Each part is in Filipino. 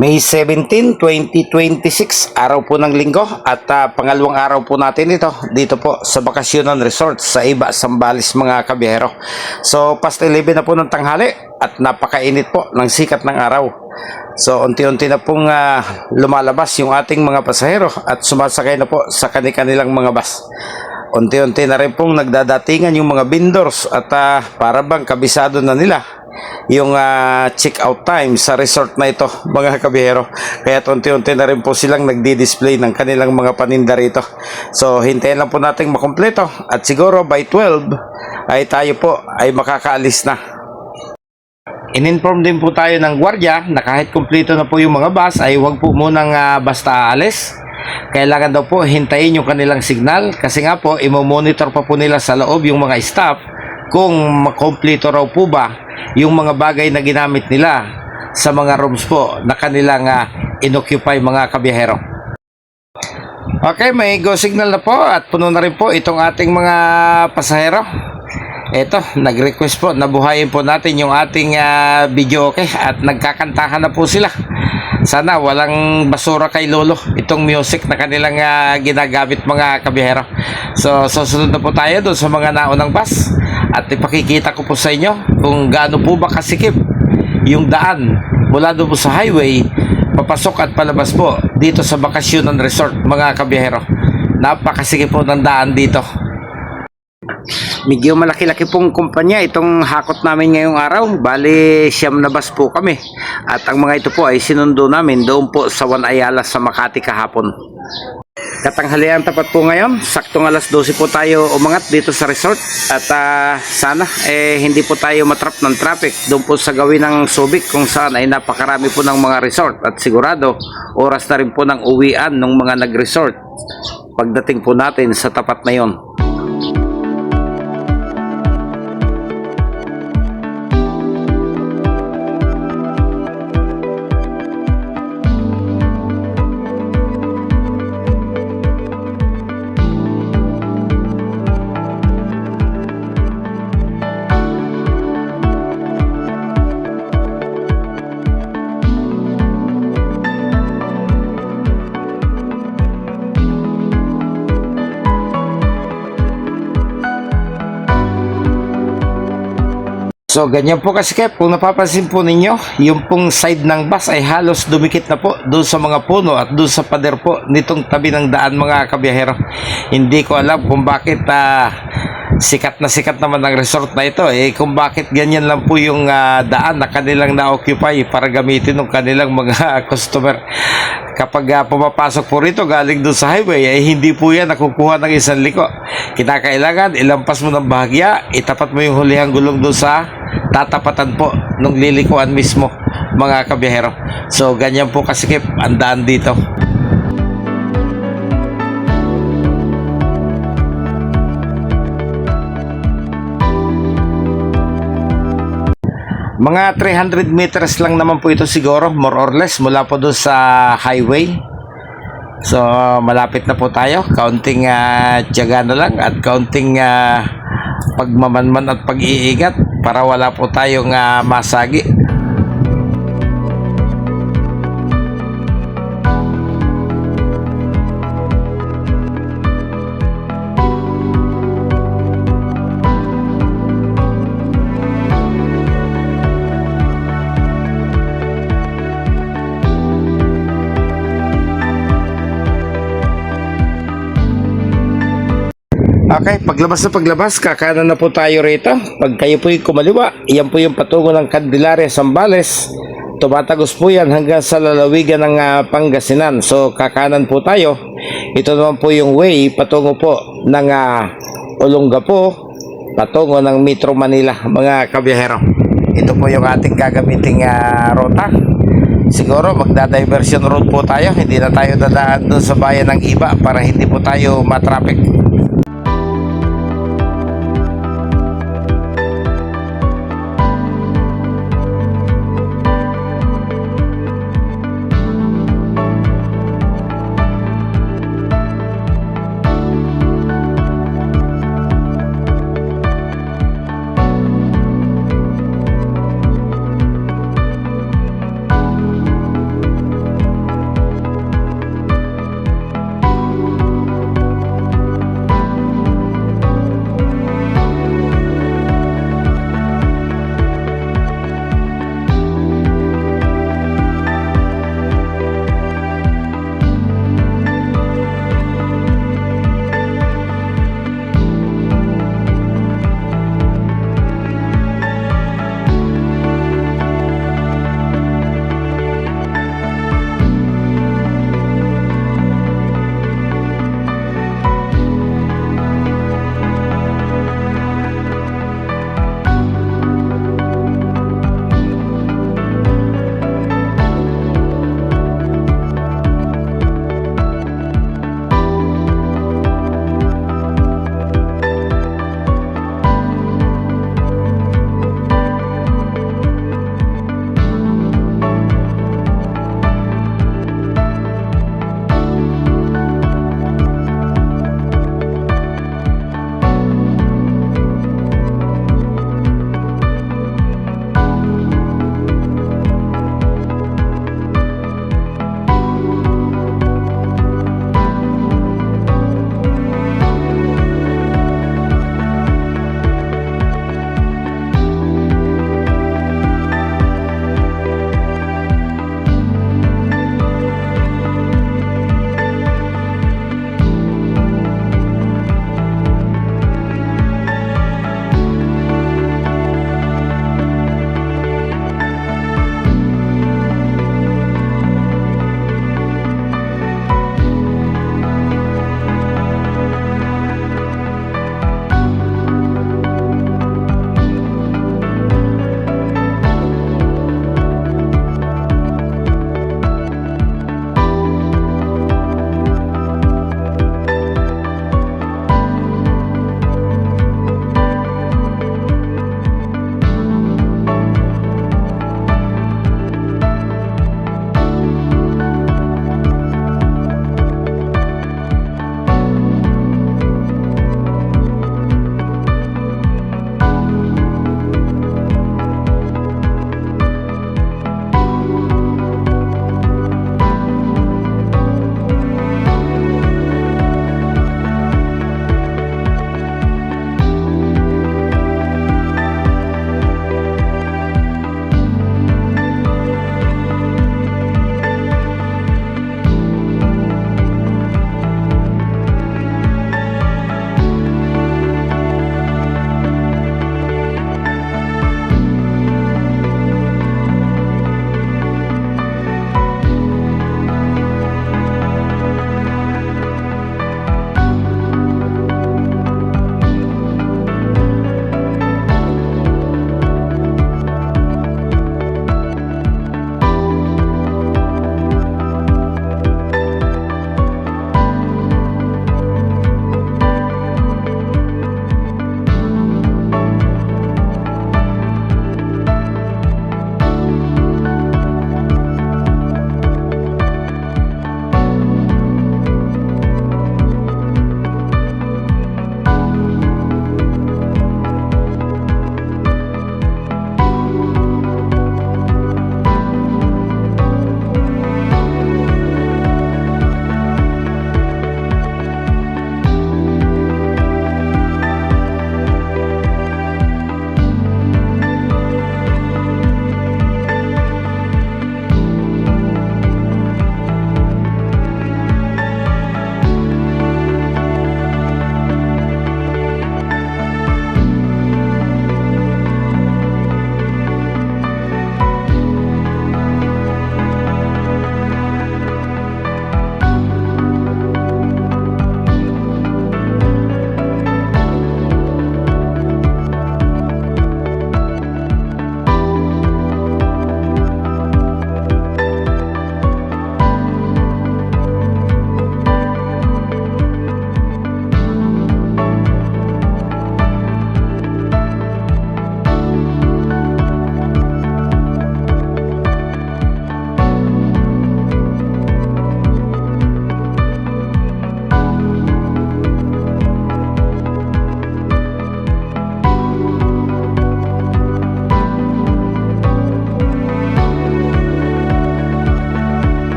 May 17, 2026, araw po ng linggo at pangalawang araw po natin dito po sa Bakasyonan Resort sa Iba, Zambales mga kabiyahero. So past 11 na po ng tanghali at napakainit po ng sikat ng araw. So unti-unti na pong lumalabas yung ating mga pasahero at sumasakay na po sa kanilang mga bus. Unti-unti na rin pong nagdadatingan yung mga vendors at para bang kabisado na nila yung check-out time sa resort na ito mga kabihero. Kaya unti-unti na rin po silang nagdi-display ng kanilang mga paninda rito. So hintayin lang po natin makumpleto at siguro by 12 ay tayo po ay makakaalis na. In-inform din po tayo ng gwardiya na kahit kumpleto na po yung mga bus ay huwag po munang basta aalis. Kailangan daw po hintayin yung kanilang signal kasi nga po imo-monitor pa po nila sa loob yung mga staff kung makompleto raw po ba yung mga bagay na ginamit nila sa mga rooms po na kanilang inoccupy mga kabiyahero. Okay, may go signal na po at puno na rin po itong ating mga pasahero. Ito, nag-request po na buhayin po natin yung ating video, okay? At nagkakantahan na po sila. Sana walang basura kay Lolo itong music na kanilang ginagamit mga kabiyahero. So susunod na po tayo doon sa mga naunang bus at ipakikita ko po sa inyo kung gaano po ba kasikip yung daan mula doon po sa highway papasok at palabas po dito sa Bakasyonan Resort mga kabiyahero. Napakasikip po ng daan dito. Medyo malaki-laki pong kumpanya itong hakot namin ngayong araw. Bali, 9 na bus po kami. At ang mga ito po ay sinundo namin doon po sa Juan Ayala sa Makati kahapon. Katanghalian tapat po ngayon. Saktong alas 12 po tayo umangat dito sa resort. At sana hindi po tayo matrap ng traffic doon po sa gawin ng Subic kung saan ay napakarami po ng mga resort. At sigurado, oras na rin po ng uwian ng mga nag-resort pagdating po natin sa tapat na yon. So ganyan po kasi kung napapansin po ninyo, yung pong side ng bus ay halos dumikit na po doon sa mga puno at doon sa pader po nitong tabi ng daan mga kabiyahero. Hindi ko alam kung bakit sikat naman ang resort na ito kung bakit ganyan lang po yung daan na kanilang na-occupy para gamitin ng kanilang mga customer. Kapag pumapasok po rito galing doon sa highway hindi po yan nakukuha ng isang liko. Kinakailangan ilampas mo ng bahagya, itapat mo yung hulihang gulong doon sa tatapatan po nung lilikuan mismo mga kabiyahero. So ganyan po kasikip ang daan dito. Mga 300 meters lang naman po ito siguro, more or less, mula po doon sa highway. So malapit na po tayo. Kaunting tiyaga na lang at kaunting pagmamanman at pag-iingat para wala po tayong masagi. Okay, paglabas, kakanan na po tayo rito. Pag kayo po yung kumaliwa, yan po yung patungo ng Candelaria, Zambales. Tumatagos po yan hanggang sa lalawigan ng Pangasinan. So, kakanan po tayo. Ito naman po yung way patungo po ng Olongapo, patungo ng Metro Manila, mga kabiyahero. Ito po yung ating gagamiting rota. Siguro magda-diversion road po tayo. Hindi na tayo dadaan doon sa bayan ng Iba para hindi po tayo matraffic.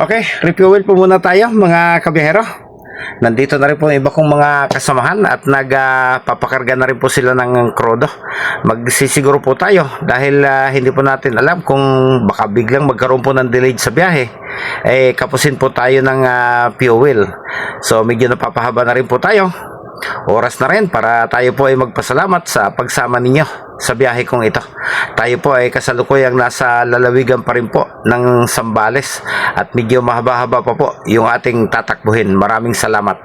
Okay, refuel po muna tayo mga kabiyahero. Nandito na rin po yung iba kong mga kasamahan at nagpapakarga na rin po sila ng krodo. Magsisiguro po tayo dahil hindi po natin alam kung baka biglang magkaroon po ng delay sa biyahe. Kapusin po tayo ng fuel. So medyo napapahaba na rin po tayo. Oras na rin para tayo po ay magpasalamat sa pagsama ninyo sa biyahe kong ito. Tayo po ay kasalukuyang nasa lalawigan pa rin po ng Zambales at medyo mahaba-haba pa po yung ating tatakbuhin. Maraming salamat.